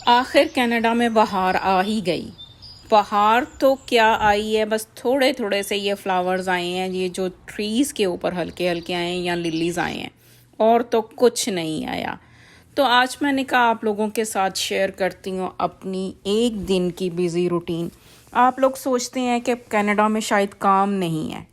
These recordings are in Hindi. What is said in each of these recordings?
आखिर कनाडा में बहार आ ही गई। बहार तो क्या आई है, बस थोड़े थोड़े से ये फ्लावर्स आए हैं, ये जो ट्रीज़ के ऊपर हल्के हल्के आए हैं या लिलीज आए हैं, और तो कुछ नहीं आया। तो आज मैंने कहा आप लोगों के साथ शेयर करती हूँ अपनी एक दिन की बिज़ी रूटीन। आप लोग सोचते हैं कि कनाडा में शायद काम नहीं है,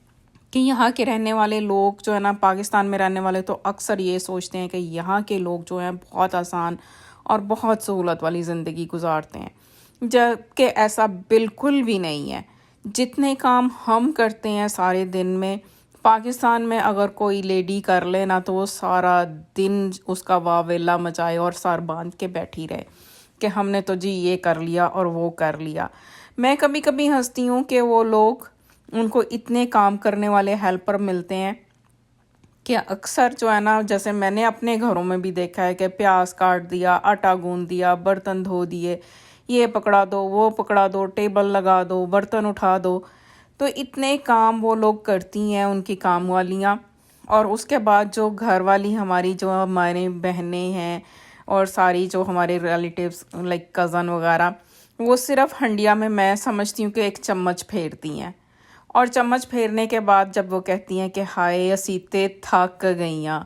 कि यहाँ के रहने वाले लोग जो है ना, पाकिस्तान में रहने वाले तो अक्सर ये सोचते हैं कि यहाँ के लोग जो हैं बहुत आसान और बहुत सहूलत वाली ज़िंदगी गुजारते हैं, जबकि ऐसा बिल्कुल भी नहीं है। जितने काम हम करते हैं सारे दिन में, पाकिस्तान में अगर कोई लेडी कर ले ना, तो वो सारा दिन उसका वावेला मचाए और सर बांध के बैठी रहे कि हमने तो जी ये कर लिया और वो कर लिया। मैं कभी कभी हंसती हूँ कि वो लोग, उनको इतने काम करने वाले हेल्पर मिलते हैं कि अक्सर जो है ना, जैसे मैंने अपने घरों में भी देखा है कि प्याज काट दिया, आटा गूंद दिया, बर्तन धो दिए, ये पकड़ा दो, वो पकड़ा दो, टेबल लगा दो, बर्तन उठा दो। तो इतने काम वो लोग करती हैं, उनकी काम वालियाँ। और उसके बाद जो घर वाली हमारी, जो हमारी बहनें हैं और सारी जो हमारे रिलेटिव्स लाइक कज़न वगैरह, वो सिर्फ हंडिया में मैं समझती हूँ कि एक चम्मच फेरती हैं। और चम्मच फेरने के बाद जब वो कहती हैं कि हाय असीते थक गईयाँ,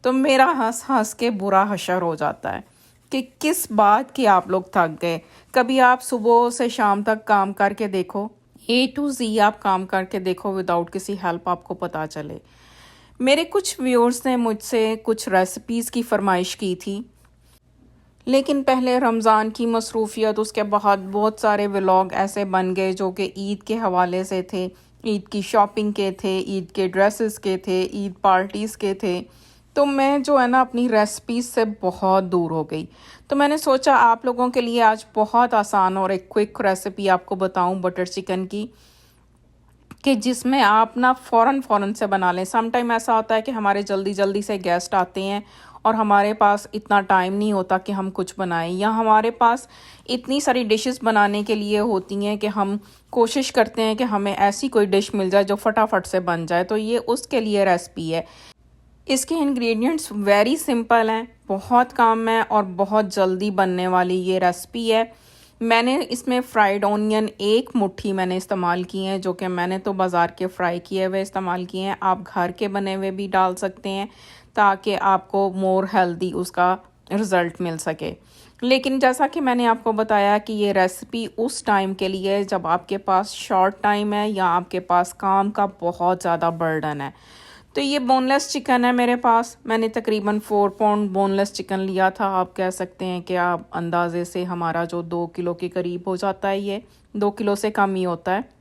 तो मेरा हंस हंस के बुरा हशर हो जाता है कि किस बात की आप लोग थक गए। कभी आप सुबह से शाम तक काम करके देखो, A to Z आप काम करके देखो विदाउट किसी हेल्प, आपको पता चले। मेरे कुछ व्यूअर्स ने मुझसे कुछ रेसिपीज़ की फरमाइश की थी, लेकिन पहले रमज़ान की मसरूफियत, उसके बाद बहुत सारे व्लॉग ऐसे बन गए जो कि ईद के हवाले से थे, ईद की शॉपिंग के थे, ईद के ड्रेसेस के थे, ईद पार्टीज़ के थे। तो मैं जो है ना अपनी रेसिपीज़ से बहुत दूर हो गई। तो मैंने सोचा आप लोगों के लिए आज बहुत आसान और एक क्विक रेसिपी आपको बताऊं बटर चिकन की, कि जिसमें आप ना फ़ौरन फ़ौरन से बना लें। सम टाइम ऐसा होता है कि हमारे जल्दी जल्दी से गेस्ट आते हैं और हमारे पास इतना टाइम नहीं होता कि हम कुछ बनाएं, या हमारे पास इतनी सारी डिशेस बनाने के लिए होती हैं कि हम कोशिश करते हैं कि हमें ऐसी कोई डिश मिल जाए जो फटाफट से बन जाए। तो ये उसके लिए रेसिपी है। इसके इंग्रेडिएंट्स वेरी सिंपल हैं, बहुत कम है और बहुत जल्दी बनने वाली ये रेसिपी है। मैंने इसमें फ्राइड ऑनियन एक मुट्ठी मैंने इस्तेमाल की हैं, जो कि मैंने तो बाज़ार के फ्राई किए हुए इस्तेमाल किए हैं। आप घर के बने हुए भी डाल सकते हैं ताकि आपको मोर हेल्दी उसका रिज़ल्ट मिल सके। लेकिन जैसा कि मैंने आपको बताया कि ये रेसिपी उस टाइम के लिए है जब आपके पास शॉर्ट टाइम है या आपके पास काम का बहुत ज़्यादा बर्डन है। तो ये बोनलेस चिकन है मेरे पास। मैंने तकरीबन 4 पाउंड बोनलेस चिकन लिया था। आप कह सकते हैं कि आप अंदाजे से हमारा जो 2 किलो के करीब हो जाता है, ये 2 किलो से कम ही होता है।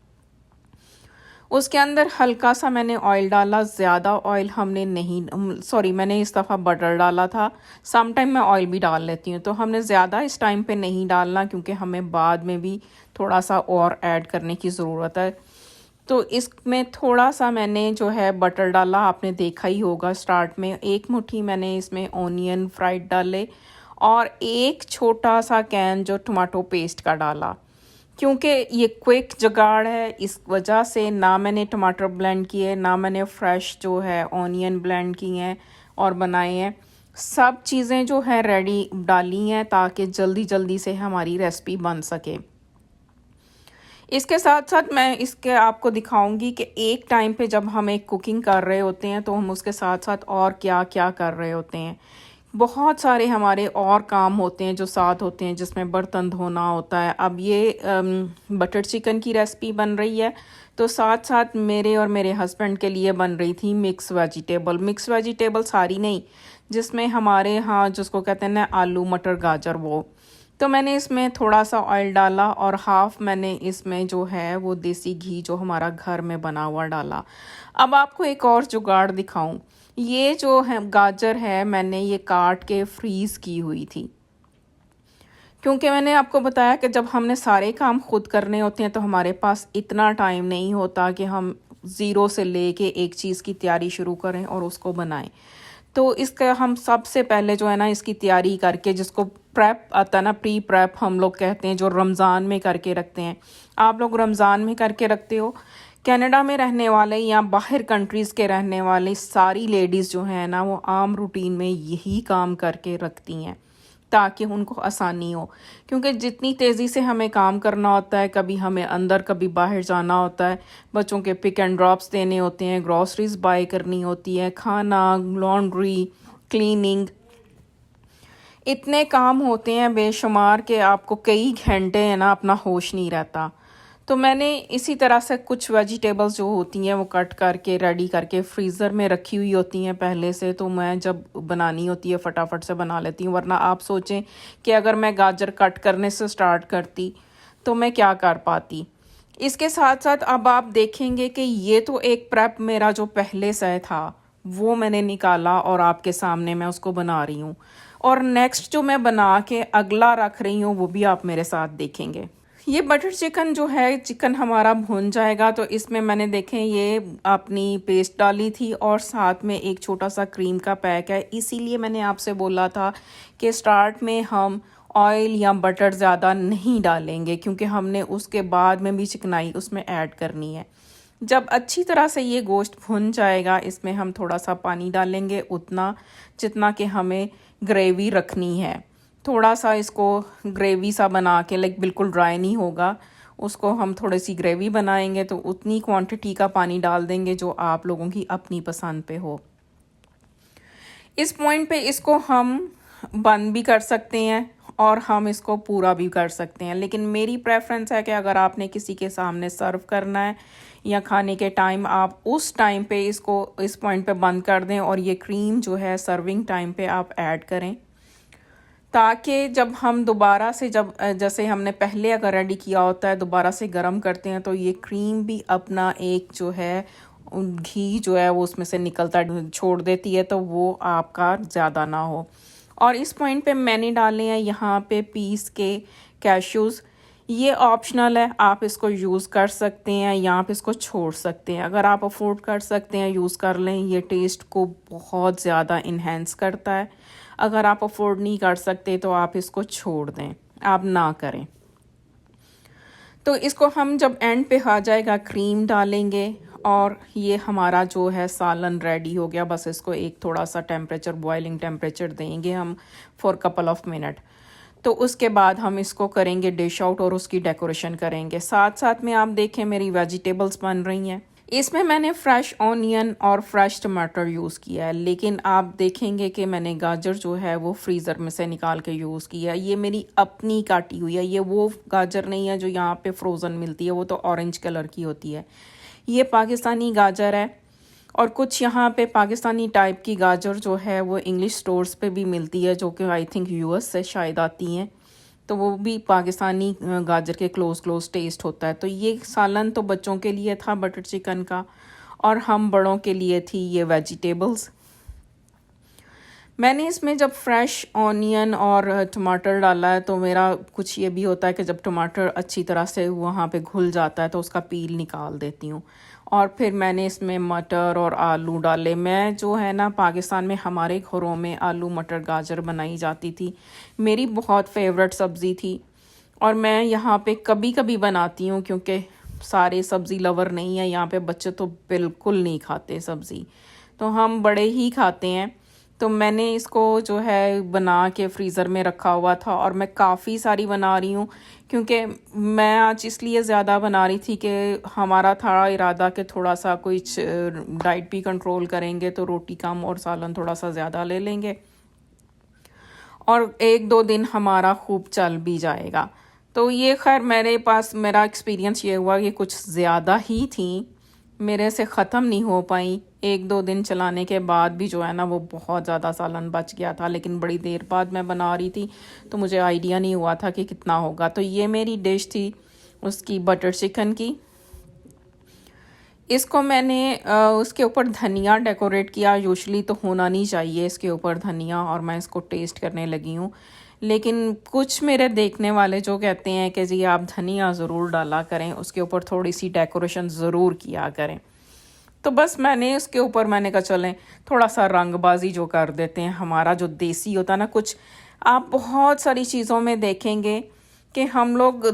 उसके अंदर हल्का सा मैंने ऑयल डाला, ज़्यादा ऑयल हमने नहीं, सॉरी मैंने इस दफ़ा बटर डाला था। सम टाइम मैं ऑयल भी डाल लेती हूँ, तो हमने ज़्यादा इस टाइम पे नहीं डालना क्योंकि हमें बाद में भी थोड़ा सा और ऐड करने की ज़रूरत है। तो इसमें थोड़ा सा मैंने जो है बटर डाला, आपने देखा ही होगा स्टार्ट में। एक मुट्ठी मैंने इसमें ऑनियन फ्राइड डाले और एक छोटा सा कैन जो टमाटो पेस्ट का डाला। क्योंकि ये क्विक जुगाड़ है, इस वजह से ना मैंने टमाटर ब्लेंड किए, ना मैंने फ्रेश जो है ऑनियन ब्लेंड किए हैं और बनाए हैं। सब चीज़ें जो है रेडी डाली हैं ताकि जल्दी जल्दी से हमारी रेसिपी बन सके। इसके साथ साथ मैं इसके आपको दिखाऊंगी कि एक टाइम पे जब हम एक कुकिंग कर रहे होते हैं तो हम उसके साथ साथ और क्या क्या कर रहे होते हैं। बहुत सारे हमारे और काम होते हैं जो साथ होते हैं, जिसमें बर्तन धोना होता है। अब ये बटर चिकन की रेसिपी बन रही है, तो साथ साथ मेरे और मेरे हस्बैंड के लिए बन रही थी मिक्स वेजिटेबल। मिक्स वेजिटेबल सारी नहीं, जिसमें हमारे यहाँ जिसको कहते हैं ना आलू मटर गाजर, वो। तो मैंने इसमें थोड़ा सा ऑयल डाला और हाफ मैंने इसमें जो है वो देसी घी जो हमारा घर में बना हुआ डाला। अब आपको एक और जुगाड़ दिखाऊं। ये जो है गाजर है, मैंने ये काट के फ्रीज़ की हुई थी, क्योंकि मैंने आपको बताया कि जब हमने सारे काम खुद करने होते हैं तो हमारे पास इतना टाइम नहीं होता कि हम ज़ीरो से लेके एक चीज़ की तैयारी शुरू करें और उसको बनाएं। तो इसका हम सबसे पहले जो है ना इसकी तैयारी करके, जिसको प्रेप आता है ना, प्री प्रेप हम लोग कहते हैं, जो रमज़ान में करके रखते हैं। आप लोग रमज़ान में करके रखते हो। कनाडा में रहने वाले या बाहर कंट्रीज़ के रहने वाले सारी लेडीज़ जो हैं ना, वो आम रूटीन में यही काम करके रखती हैं। ताकि उनको आसानी हो, क्योंकि जितनी तेज़ी से हमें काम करना होता है, कभी हमें अंदर कभी बाहर जाना होता है, बच्चों के पिक एंड ड्रॉप्स देने होते हैं, ग्रॉसरीज बाय करनी होती है, खाना, लॉन्ड्री, क्लीनिंग, इतने काम होते हैं बेशुमार कि आपको कई घंटे है ना अपना होश नहीं रहता। तो मैंने इसी तरह से कुछ वेजिटेबल्स जो होती हैं वो कट करके रेडी करके फ्रीज़र में रखी हुई होती हैं पहले से, तो मैं जब बनानी होती है फटाफट से बना लेती हूँ। वरना आप सोचें कि अगर मैं गाजर कट करने से स्टार्ट करती तो मैं क्या कर पाती। इसके साथ साथ अब आप देखेंगे कि ये तो एक प्रेप मेरा जो पहले से था वो मैंने निकाला और आपके सामने मैं उसको बना रही हूँ, और नेक्स्ट जो मैं बना के अगला रख रही हूँ वो भी आप मेरे साथ देखेंगे। ये बटर चिकन जो है, चिकन हमारा भुन जाएगा तो इसमें मैंने देखें ये अपनी पेस्ट डाली थी और साथ में एक छोटा सा क्रीम का पैक है। इसीलिए मैंने आपसे बोला था कि स्टार्ट में हम ऑयल या बटर ज़्यादा नहीं डालेंगे, क्योंकि हमने उसके बाद में भी चिकनाई उसमें ऐड करनी है। जब अच्छी तरह से ये गोश्त भुन जाएगा, इसमें हम थोड़ा सा पानी डालेंगे, उतना जितना कि हमें ग्रेवी रखनी है। थोड़ा सा इसको ग्रेवी सा बना के, लाइक बिल्कुल ड्राई नहीं होगा, उसको हम थोड़ी सी ग्रेवी बनाएंगे तो उतनी क्वांटिटी का पानी डाल देंगे जो आप लोगों की अपनी पसंद पे हो। इस पॉइंट पे इसको हम बंद भी कर सकते हैं और हम इसको पूरा भी कर सकते हैं, लेकिन मेरी प्रेफरेंस है कि अगर आपने किसी के सामने सर्व करना है या खाने के टाइम, आप उस टाइम पे इसको इस पॉइंट पे बंद कर दें और ये क्रीम जो है सर्विंग टाइम पे आप ऐड करें, ताकि जब हम दोबारा से जैसे हमने पहले अगर रेडी किया होता है दोबारा से गर्म करते हैं तो ये क्रीम भी अपना एक जो है घी जो है वो उसमें से निकलता छोड़ देती है, तो वो आपका ज़्यादा ना हो। और इस पॉइंट पे मैंने डाले हैं यहाँ पे पीस के कैश्यूज़। ये ऑप्शनल है, आप इसको यूज़ कर सकते हैं या आप इसको छोड़ सकते हैं। अगर आप अफोर्ड कर सकते हैं यूज़ कर लें, ये टेस्ट को बहुत ज़्यादा इन्हेंस करता है। अगर आप अफोर्ड नहीं कर सकते तो आप इसको छोड़ दें, आप ना करें। तो इसको हम जब एंड पे आ जाएगा क्रीम डालेंगे और ये हमारा जो है सालन रेडी हो गया। बस इसको एक थोड़ा सा टेम्परेचर, बॉइलिंग टेम्परेचर देंगे हम फॉर कपल ऑफ मिनट। तो उसके बाद हम इसको करेंगे डिश आउट और उसकी डेकोरेशन करेंगे। साथ साथ में आप देखें मेरी वेजिटेबल्स बन रही हैं। इसमें मैंने फ्रेश ऑनियन और फ्रेश टमाटर यूज़ किया है, लेकिन आप देखेंगे कि मैंने गाजर जो है वो फ्रीज़र में से निकाल के यूज़ किया है। ये मेरी अपनी काटी हुई है, ये वो गाजर नहीं है जो यहाँ पे फ्रोज़न मिलती है, वो तो ऑरेंज कलर की होती है। ये पाकिस्तानी गाजर है, और कुछ यहाँ पे पाकिस्तानी टाइप की गाजर जो है वो इंग्लिश स्टोर्स पे भी मिलती है, जो कि आई थिंक यूएस से शायद आती हैं, तो वो भी पाकिस्तानी गाजर के क्लोज टेस्ट होता है। तो ये सालन तो बच्चों के लिए था बटर चिकन का, और हम बड़ों के लिए थी ये वेजिटेबल्स। मैंने इसमें जब फ्रेश ऑनियन और टमाटर डाला है तो मेरा कुछ ये भी होता है कि जब टमाटर अच्छी तरह से वहाँ पे घुल जाता है तो उसका पील निकाल देती हूँ, और फिर मैंने इसमें मटर और आलू डाले। मैं जो है ना, पाकिस्तान में हमारे घरों में आलू मटर गाजर बनाई जाती थी, मेरी बहुत फेवरेट सब्ज़ी थी, और मैं यहाँ पे कभी कभी बनाती हूँ क्योंकि सारे सब्ज़ी लवर नहीं है यहाँ पे। बच्चे तो बिल्कुल नहीं खाते सब्ज़ी, तो हम बड़े ही खाते हैं। तो मैंने इसको जो है बना के फ्रीज़र में रखा हुआ था, और मैं काफ़ी सारी बना रही हूँ क्योंकि मैं आज इसलिए ज़्यादा बना रही थी कि हमारा था इरादा कि थोड़ा सा कुछ डाइट भी कंट्रोल करेंगे, तो रोटी कम और सालन थोड़ा सा ज़्यादा ले लेंगे, और एक दो दिन हमारा खूब चल भी जाएगा। तो ये खैर मेरे पास मेरा एक्सपीरियंस ये हुआ कि कुछ ज़्यादा ही थी, मेरे से ख़त्म नहीं हो पाई। एक दो दिन चलाने के बाद भी जो है ना वो बहुत ज़्यादा सालन बच गया था, लेकिन बड़ी देर बाद मैं बना रही थी तो मुझे आइडिया नहीं हुआ था कि कितना होगा। तो ये मेरी डिश थी उसकी बटर चिकन की। इसको मैंने उसके ऊपर धनिया डेकोरेट किया। यूजुअली तो होना नहीं चाहिए इसके ऊपर धनिया, और मैं इसको टेस्ट करने लगी हूँ, लेकिन कुछ मेरे देखने वाले जो कहते हैं कि जी आप धनिया ज़रूर डाला करें, उसके ऊपर थोड़ी सी डेकोरेशन ज़रूर किया करें। तो बस मैंने उसके ऊपर मैंने कहा चलें थोड़ा सा रंगबाजी जो कर देते हैं, हमारा जो देसी होता है ना। कुछ आप बहुत सारी चीज़ों में देखेंगे कि हम लोग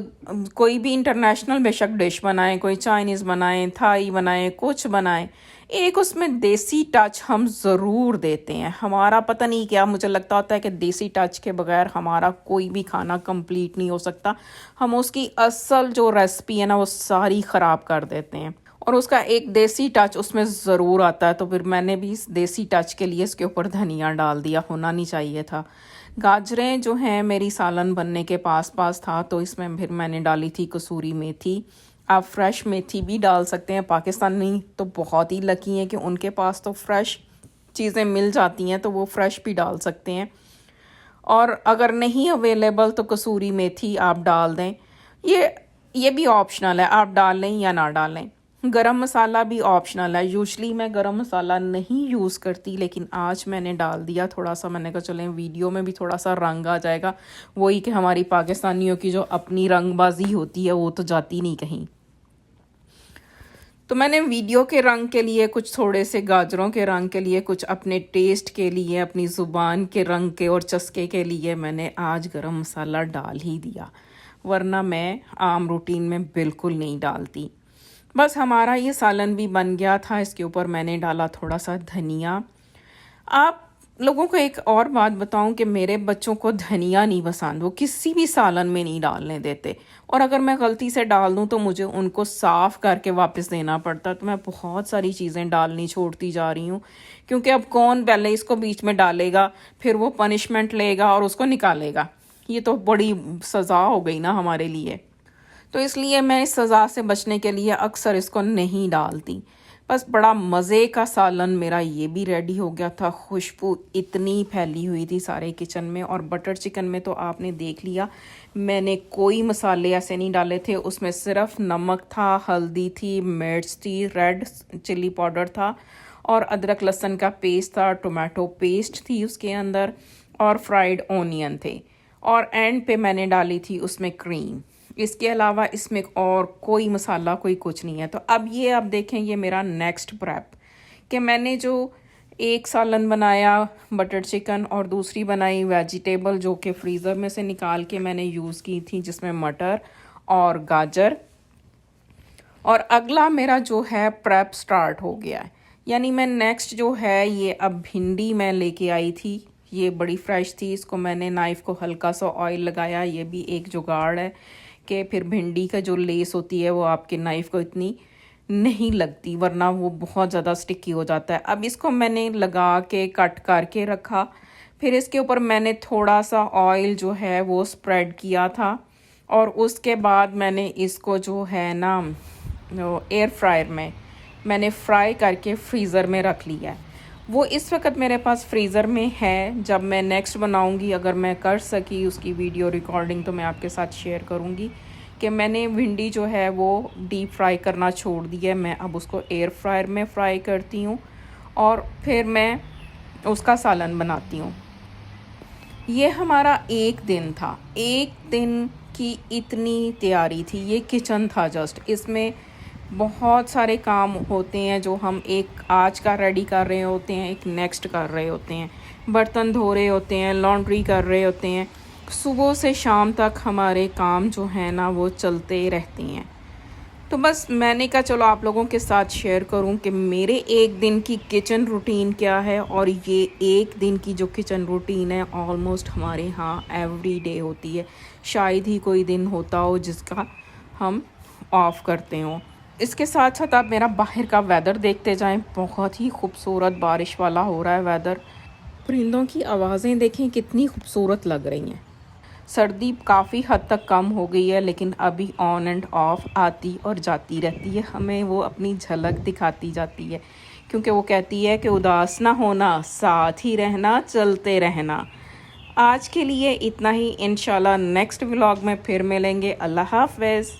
कोई भी इंटरनेशनल बेशक डिश बनाएं, कोई चाइनीज़ बनाएं, थाई बनाएं, कुछ बनाएं, एक उसमें देसी टच हम ज़रूर देते हैं। हमारा पता नहीं क्या, मुझे लगता होता है कि देसी टच के बगैर हमारा कोई भी खाना कंप्लीट नहीं हो सकता। हम उसकी असल जो रेसिपी है ना वो सारी ख़राब कर देते हैं, और उसका एक देसी टच उसमें ज़रूर आता है। तो फिर मैंने भी इस देसी टच के लिए इसके ऊपर धनिया डाल दिया, होना नहीं चाहिए था। गाजरें जो हैं मेरी सालन बनने के पास पास था, तो इसमें फिर मैंने डाली थी कसूरी मेथी। आप फ्रेश मेथी भी डाल सकते हैं। पाकिस्तानी तो बहुत ही लकी हैं कि उनके पास तो फ्रेश चीज़ें मिल जाती हैं, तो वो फ्रेश भी डाल सकते हैं। और अगर नहीं अवेलेबल तो कसूरी मेथी आप डाल दें। ये भी ऑप्शनल है, आप डाल लें या ना डालें। गरम मसाला भी ऑप्शनल है। यूजुअली मैं गरम मसाला नहीं यूज़ करती, लेकिन आज मैंने डाल दिया थोड़ा सा। मैंने कहा चलें वीडियो में भी थोड़ा सा रंग आ जाएगा। वही कि हमारी पाकिस्तानियों की जो अपनी रंगबाजी होती है वो तो जाती नहीं कहीं। तो मैंने वीडियो के रंग के लिए कुछ, थोड़े से गाजरों के रंग के लिए कुछ, अपने टेस्ट के लिए, अपनी ज़ुबान के रंग के और चस्के के लिए मैंने आज गरम मसाला डाल ही दिया, वरना मैं आम रूटीन में बिल्कुल नहीं डालती। बस हमारा ये सालन भी बन गया था। इसके ऊपर मैंने डाला थोड़ा सा धनिया। आप लोगों को एक और बात बताऊं कि मेरे बच्चों को धनिया नहीं पसंद, वो किसी भी सालन में नहीं डालने देते, और अगर मैं गलती से डाल दूं तो मुझे उनको साफ़ करके वापस देना पड़ता। तो मैं बहुत सारी चीज़ें डालनी छोड़ती जा रही हूँ, क्योंकि अब कौन पहले इसको बीच में डालेगा, फिर वो पनिशमेंट लेगा और उसको निकालेगा। ये तो बड़ी सज़ा हो गई ना हमारे लिए। तो इसलिए मैं इस सज़ा से बचने के लिए अक्सर इसको नहीं डालती। बस बड़ा मज़े का सालन मेरा ये भी रेडी हो गया था। खुशबू इतनी फैली हुई थी सारे किचन में। और बटर चिकन में तो आपने देख लिया, मैंने कोई मसाले ऐसे नहीं डाले थे। उसमें सिर्फ नमक था, हल्दी थी, मिर्च थी, रेड चिली पाउडर था, और अदरक लहसुन का पेस्ट था, टोमेटो पेस्ट थी उसके अंदर, और फ्राइड ओनियन थे। और एंड पे मैंने डाली थी उसमें क्रीम। इसके अलावा इसमें और कोई मसाला, कोई कुछ नहीं है। तो अब ये देखें, ये मेरा नेक्स्ट प्रेप, कि मैंने जो एक सालन बनाया बटर चिकन और दूसरी बनाई वेजिटेबल, जो कि फ्रीज़र में से निकाल के मैंने यूज़ की थी, जिसमें मटर और गाजर। और अगला मेरा जो है प्रेप स्टार्ट हो गया है। यानी मैं नेक्स्ट जो है, ये अब भिंडी मैं लेके आई थी। ये बड़ी फ्रेश थी। इसको मैंने नाइफ़ को हल्का सा ऑयल लगाया। ये भी एक जुगाड़ है कि फिर भिंडी का जो लेस होती है वो आपके नाइफ़ को इतनी नहीं लगती, वरना वो बहुत ज़्यादा स्टिकी हो जाता है। अब इसको मैंने लगा के कट करके रखा। फिर इसके ऊपर मैंने थोड़ा सा ऑयल जो है वो स्प्रेड किया था, और उसके बाद मैंने इसको जो है ना एयर फ्रायर में मैंने फ्राई करके फ्रीज़र में रख लिया है। वो इस वक्त मेरे पास फ्रीज़र में है। जब मैं नेक्स्ट बनाऊंगी, अगर मैं कर सकी उसकी वीडियो रिकॉर्डिंग, तो मैं आपके साथ शेयर करूंगी कि मैंने भिंडी जो है वो डीप फ्राई करना छोड़ दिया है। मैं अब उसको एयर फ्रायर में फ्राई करती हूँ, और फिर मैं उसका सालन बनाती हूँ। ये हमारा एक दिन था। एक दिन की इतनी तैयारी थी। ये किचन था जस्ट, इसमें बहुत सारे काम होते हैं जो हम एक आज का रेडी कर रहे होते हैं, एक नेक्स्ट कर रहे होते हैं। बर्तन धो रहे होते हैं, लॉन्ड्री कर रहे होते हैं। सुबह से शाम तक हमारे काम जो है ना वो चलते रहते हैं। तो बस मैंने कहा चलो आप लोगों के साथ शेयर करूं कि मेरे एक दिन की किचन रूटीन क्या है। और ये एक दिन की जो किचन रूटीन है ऑलमोस्ट हमारे यहाँ एवरी डे होती है। शायद ही कोई दिन होता हो जिसका हम ऑफ करते हों। इसके साथ साथ आप मेरा बाहर का वेदर देखते जाएं, बहुत ही खूबसूरत बारिश वाला हो रहा है वेदर। परिंदों की आवाज़ें देखें कितनी खूबसूरत लग रही हैं। सर्दी काफ़ी हद तक कम हो गई है, लेकिन अभी ऑन एंड ऑफ आती और जाती रहती है। हमें वो अपनी झलक दिखाती जाती है, क्योंकि वो कहती है कि उदास ना होना, साथ ही रहना, चलते रहना। आज के लिए इतना ही। इंशाल्लाह नेक्स्ट व्लॉग में फिर मिलेंगे। अल्लाह हाफ़िज़।